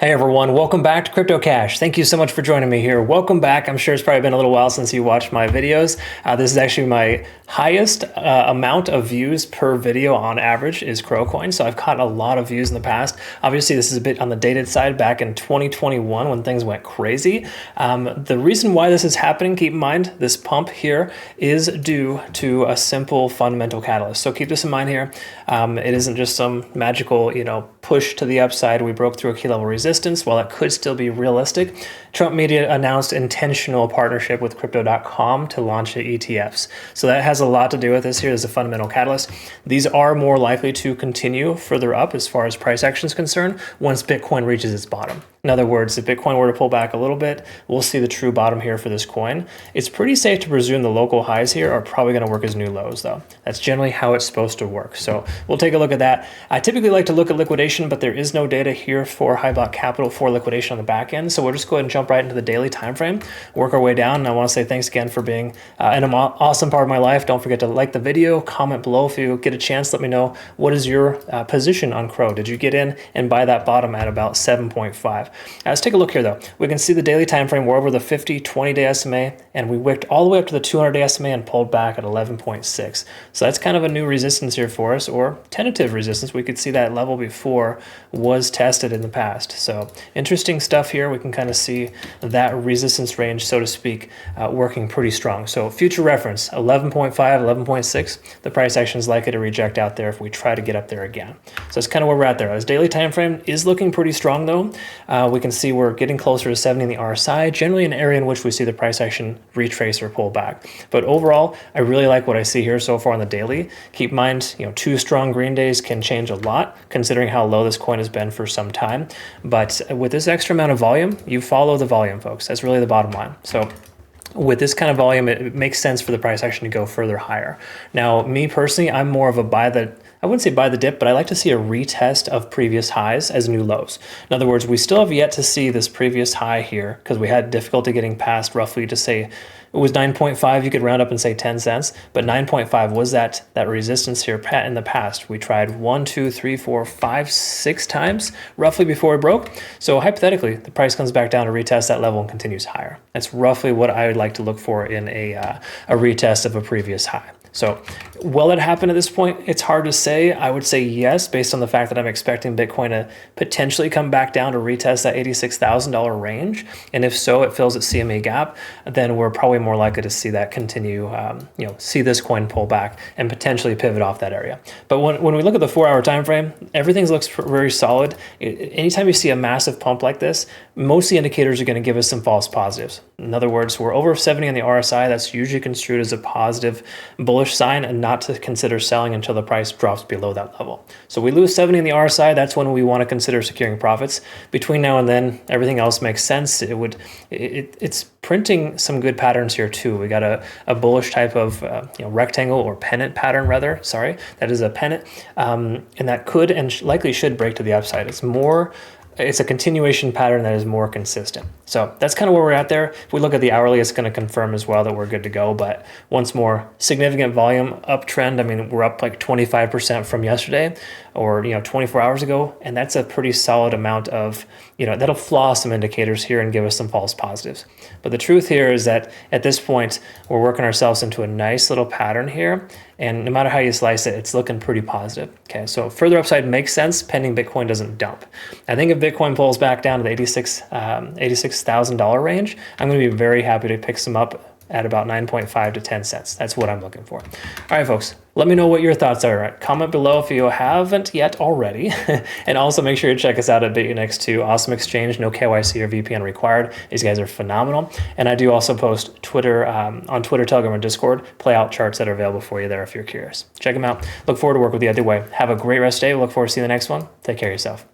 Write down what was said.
Hey everyone, welcome back to Crypto Cash. Thank you so much for joining me here. Welcome back. I'm sure it's probably been a little while since you watched my videos. This is actually my highest amount of views per video on average is CRO coin. So I've caught a lot of views in the past. Obviously, this is a bit on the dated side back in 2021 when things went crazy. The reason why this is happening, keep in mind, this pump here is due to a simple fundamental catalyst. So keep this in mind here. It isn't just some magical, push to the upside. We broke through a key level resistance. While that could still be realistic, Trump media announced intentional partnership with Crypto.com to launch the ETFs. So that has a lot to do with this here as a fundamental catalyst. These are more likely to continue further up as far as price action is concerned once Bitcoin reaches its bottom. In other words, if Bitcoin were to pull back a little bit, we'll see the true bottom here for this coin. It's pretty safe to presume the local highs here are probably going to work as new lows though. That's generally how it's supposed to work. So we'll take a look at that. I typically like to look at liquidation, but there is no data here for high block capital for liquidation on the back end. So we'll just go ahead and jump right into the daily time frame, work our way down. And I want to say thanks again for being an awesome part of my life. Don't forget to like the video, comment below if you get a chance. Let me know what is your position on CRO. Did you get in and buy that bottom at about 7.5? Let's take a look here though. We can see the daily time frame. We're over the 50, 20-day SMA, and we wicked all the way up to the 200-day SMA and pulled back at 11.6. So that's kind of a new resistance here for us, or tentative resistance. We could see that level before was tested in the past. So interesting stuff here. We can kind of see that resistance range, so to speak, working pretty strong. So future reference, 11.5, 11.6. The price action is likely to reject out there if we try to get up there again. So that's kind of where we're at there. As daily time frame is looking pretty strong though. We can see we're getting closer to 70 in the RSI, generally an area in which we see the price action retrace or pull back. But overall, I really like what I see here so far on the daily. Keep in mind, two strong green days can change a lot considering how low this coin has been for some time. But with this extra amount of volume, you follow the volume, folks. That's really the bottom line. So with this kind of volume, it makes sense for the price action to go further higher. Now, me personally, I'm more of a I wouldn't say buy the dip, but I like to see a retest of previous highs as new lows. In other words, we still have yet to see this previous high here because we had difficulty getting past roughly to say it was 9.5. You could round up and say 10 cents, but 9.5 was that resistance here in the past. We tried 1, 2, 3, 4, 5, 6 times roughly before it broke. So hypothetically, the price comes back down to retest that level and continues higher. That's roughly what I would like to look for in a retest of a previous high. So will it happen at this point? It's hard to say. I would say yes, based on the fact that I'm expecting Bitcoin to potentially come back down to retest that $86,000 range. And if so, it fills its CME gap, then we're probably more likely to see that continue, see this coin pull back and potentially pivot off that area. But when we look at the 4-hour time frame, everything looks very solid. Anytime you see a massive pump like this, most of the indicators are going to give us some false positives. In other words, we're over 70 on the RSI. That's usually construed as a positive bullish sign and not to consider selling until the price drops below that level. So we lose 70 in the RSI, that's when we want to consider securing profits. Between now and then, everything else makes sense. It's printing some good patterns here too. We got a bullish type of rectangle or pennant pattern rather, sorry, that is a pennant, and that could and likely should break to the upside. It's a continuation pattern that is more consistent. So that's kind of where we're at there. If we look at the hourly, it's going to confirm as well that we're good to go. But once more, significant volume uptrend. I mean, we're up like 25% from yesterday or 24 hours ago. And that's a pretty solid amount of, that'll flaw some indicators here and give us some false positives. But the truth here is that at this point, we're working ourselves into a nice little pattern here. And no matter how you slice it, it's looking pretty positive. Okay, so further upside makes sense pending Bitcoin doesn't dump. I think if Bitcoin pulls back down to the $86,000 range, I'm going to be very happy to pick some up at about 9.5 to 10 cents. That's what I'm looking for. All right, folks, let me know what your thoughts are. Comment below if you haven't yet already. And also make sure you check us out at Bitunix too. Awesome exchange, no KYC or VPN required. These guys are phenomenal. And I do also post on Twitter, Telegram, and Discord, playout charts that are available for you there if you're curious. Check them out. Look forward to working with you either way. Have a great rest of the day. We'll look forward to seeing the next one. Take care of yourself.